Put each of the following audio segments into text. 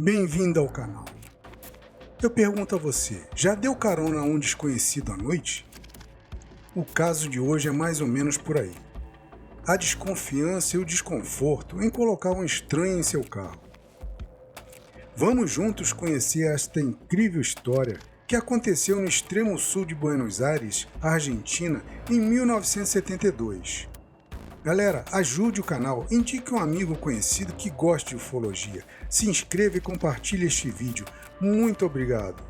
Bem-vindo ao canal. Eu pergunto a você, já deu carona a um desconhecido à noite? O caso de hoje é mais ou menos por aí. A desconfiança e o desconforto em colocar um estranho em seu carro. Vamos juntos conhecer esta incrível história que aconteceu no extremo sul de Buenos Aires, Argentina, em 1972. Galera, ajude o canal, indique um amigo conhecido que goste de ufologia, se inscreva e compartilhe este vídeo. Muito obrigado!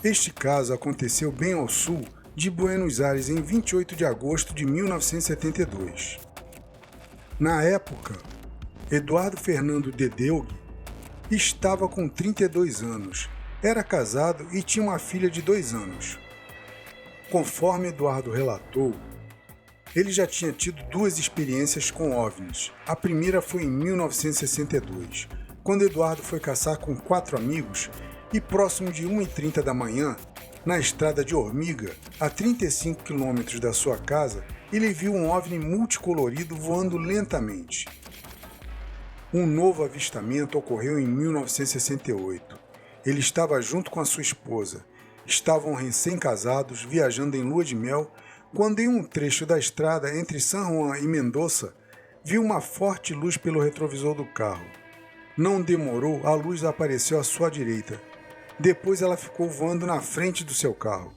Este caso aconteceu bem ao sul de Buenos Aires em 28 de agosto de 1972. Na época, Eduardo Fernando Dedeugh estava com 32 anos, era casado e tinha uma filha de 2 anos. Conforme Eduardo relatou, ele já tinha tido 2 experiências com OVNIs. A primeira foi em 1962, quando Eduardo foi caçar com 4 amigos e próximo de 1h30 da manhã, na estrada de Ormiga, a 35 km da sua casa, ele viu um OVNI multicolorido voando lentamente. Um novo avistamento ocorreu em 1968. Ele estava junto com a sua esposa. Estavam recém-casados, viajando em lua de mel, quando em um trecho da estrada entre San Juan e Mendoza, viu uma forte luz pelo retrovisor do carro. Não demorou, a luz apareceu à sua direita. Depois ela ficou voando na frente do seu carro.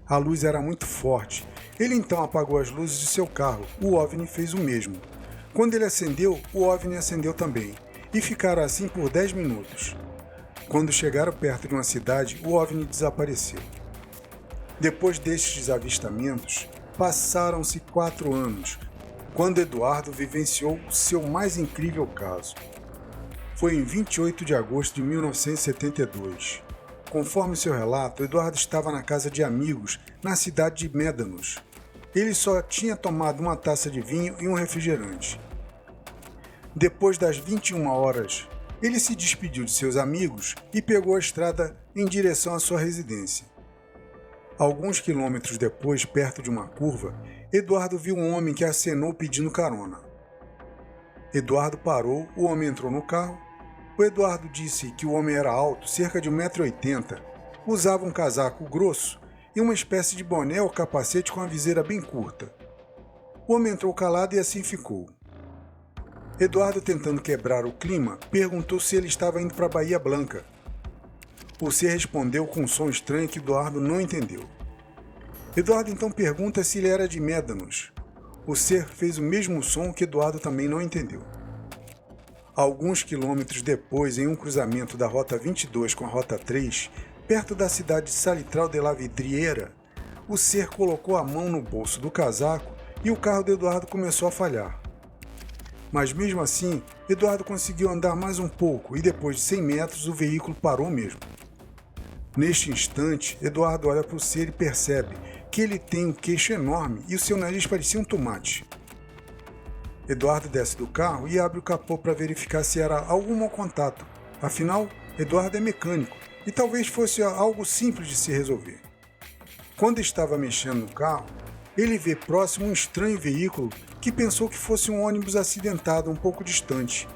A luz era muito forte. Ele então apagou as luzes de seu carro. O OVNI fez o mesmo. Quando ele acendeu, o OVNI acendeu também. E ficaram assim por 10 minutos. Quando chegaram perto de uma cidade, o OVNI desapareceu. Depois destes avistamentos, passaram-se 4 anos, quando Eduardo vivenciou o seu mais incrível caso. Foi em 28 de agosto de 1972. Conforme seu relato, Eduardo estava na casa de amigos, na cidade de Médanos. Ele só tinha tomado uma taça de vinho e um refrigerante. Depois das 21 horas, ele se despediu de seus amigos e pegou a estrada em direção à sua residência. Alguns quilômetros depois, perto de uma curva, Eduardo viu um homem que acenou pedindo carona. Eduardo parou, o homem entrou no carro. O Eduardo disse que o homem era alto, cerca de 1,80 m, usava um casaco grosso e uma espécie de boné ou capacete com a viseira bem curta. O homem entrou calado e assim ficou. Eduardo, tentando quebrar o clima, perguntou se ele estava indo para Bahia Blanca. O ser respondeu com um som estranho que Eduardo não entendeu. Eduardo então pergunta se ele era de Médanos. O ser fez o mesmo som que Eduardo também não entendeu. Alguns quilômetros depois, em um cruzamento da Rota 22 com a Rota 3, perto da cidade de Salitral de la Vidriera, o ser colocou a mão no bolso do casaco e o carro de Eduardo começou a falhar. Mas mesmo assim, Eduardo conseguiu andar mais um pouco e depois de 100 metros o veículo parou mesmo. Neste instante, Eduardo olha para o ser e percebe que ele tem um queixo enorme e o seu nariz parecia um tomate. Eduardo desce do carro e abre o capô para verificar se era algum mau contato. Afinal, Eduardo é mecânico e talvez fosse algo simples de se resolver. Quando estava mexendo no carro, ele vê próximo um estranho veículo que pensou que fosse um ônibus acidentado um pouco distante.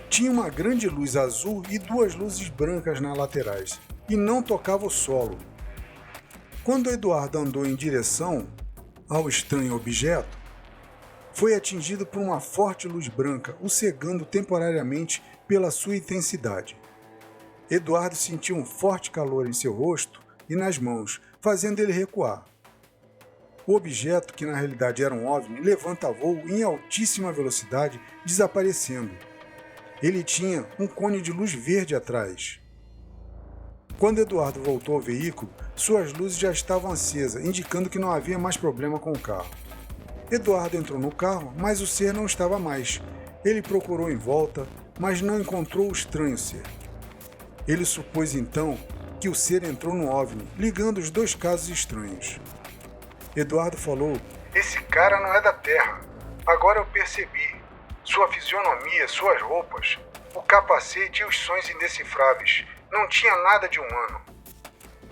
Tinha uma grande luz azul e 2 luzes brancas nas laterais, e não tocava o solo. Quando Eduardo andou em direção ao estranho objeto, foi atingido por uma forte luz branca, o cegando temporariamente pela sua intensidade. Eduardo sentiu um forte calor em seu rosto e nas mãos, fazendo ele recuar. O objeto, que na realidade era um OVNI, levanta voo em altíssima velocidade, desaparecendo. Ele tinha um cone de luz verde atrás. Quando Eduardo voltou ao veículo, suas luzes já estavam acesas, indicando que não havia mais problema com o carro. Eduardo entrou no carro, mas o ser não estava mais. Ele procurou em volta, mas não encontrou o estranho ser. Ele supôs então que o ser entrou no OVNI, ligando os 2 casos estranhos. Eduardo falou: "Esse cara não é da Terra. Agora eu percebi. Sua fisionomia, suas roupas, o capacete e os sons indecifráveis. Não tinha nada de humano."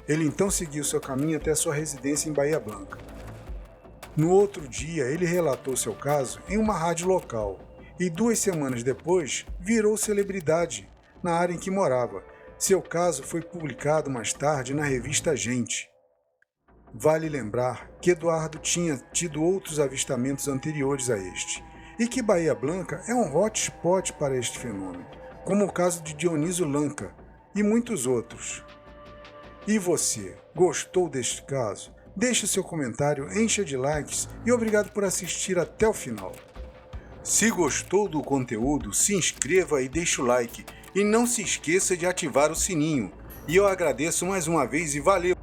Ele então seguiu seu caminho até sua residência em Bahia Blanca. No outro dia, ele relatou seu caso em uma rádio local e 2 semanas depois virou celebridade, na área em que morava. Seu caso foi publicado mais tarde na revista Gente. Vale lembrar que Eduardo tinha tido outros avistamentos anteriores a este, e que Bahia Blanca é um hotspot para este fenômeno, como o caso de Dionísio Lanca e muitos outros. E você, gostou deste caso? Deixe seu comentário, encha de likes e obrigado por assistir até o final. Se gostou do conteúdo, se inscreva e deixe o like. E não se esqueça de ativar o sininho. E eu agradeço mais uma vez e valeu!